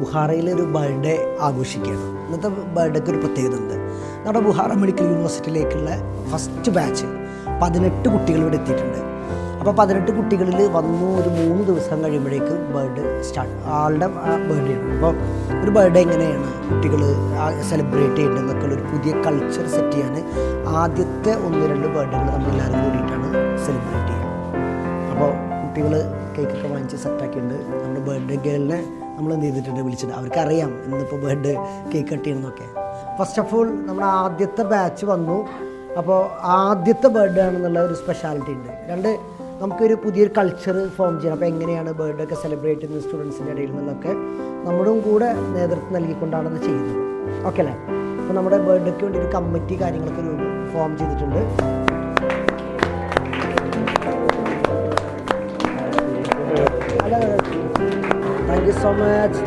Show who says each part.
Speaker 1: ബുഹാറയിലെ ഒരു ബർത്ത്ഡേ ആഘോഷിക്കുകയാണ്. ഇന്നത്തെ ബർത്ത്ഡേക്ക് ഒരു പ്രത്യേകത ഉണ്ട്. നമ്മുടെ ബുഹാറ മെഡിക്കൽ യൂണിവേഴ്സിറ്റിയിലേക്കുള്ള ഫസ്റ്റ് ബാച്ച് 18 കുട്ടികൾ ഇവിടെ എത്തിയിട്ടുണ്ട്. അപ്പോൾ 18 കുട്ടികളിൽ വന്നു ഒരു 3 ദിവസം കഴിയുമ്പോഴേക്കും ബർത്ത്ഡേ സ്റ്റാർട്ട്, ആളുടെ ബർത്ത്ഡേ ആണ്. അപ്പോൾ ഒരു ബർത്ത്ഡേ എങ്ങനെയാണ് കുട്ടികൾ സെലിബ്രേറ്റ് ചെയ്യേണ്ടതെന്നൊക്കെ ഒരു പുതിയ കൾച്ചർ സെറ്റ് ചെയ്യാൻ ആദ്യത്തെ 1-2 ബർത്ത്ഡേകൾ നമ്മളെല്ലാവരും കൂടിയിട്ടാണ് സെലിബ്രേറ്റ് ചെയ്യുക. അപ്പോൾ കുട്ടികൾ കേക്കൊക്കെ വാങ്ങിച്ച് സെറ്റാക്കിയിട്ടുണ്ട്. നമ്മുടെ ബർത്ത്ഡേ ഗേളിനെ നമ്മൾ എന്ത് ചെയ്തിട്ടുണ്ട്, വിളിച്ചിട്ടുണ്ട്. അവർക്കറിയാം ഇന്നിപ്പോൾ ബർത്ത്ഡേ കേക്ക് കട്ട് ചെയ്യണമെന്നൊക്കെ. ഫസ്റ്റ് ഓഫ് ഓൾ നമ്മുടെ ആദ്യത്തെ ബാച്ച് വന്നു. അപ്പോൾ ആദ്യത്തെ ബർത്ത്ഡേ ആണെന്നുള്ള ഒരു സ്പെഷ്യാലിറ്റി ഉണ്ട്. രണ്ട്, നമുക്കൊരു പുതിയൊരു കൾച്ചർ ഫോം ചെയ്യണം. അപ്പോൾ എങ്ങനെയാണ് ബർത്ത്ഡേ ഒക്കെ സെലിബ്രേറ്റ് ചെയ്യുന്നത് സ്റ്റുഡൻസിൻ്റെ ഇടയിൽ നിന്നൊക്കെ നമ്മുടെ കൂടെ നേതൃത്വം നൽകിക്കൊണ്ടാണ് അത് ചെയ്യുന്നത്. ഓക്കെ അല്ലേ? അപ്പോൾ നമ്മുടെ ബർത്ത്ഡേക്ക് വേണ്ടി ഒരു കമ്മിറ്റി കാര്യങ്ങളൊക്കെ ഫോം ചെയ്തിട്ടുണ്ട്. Thank you so much.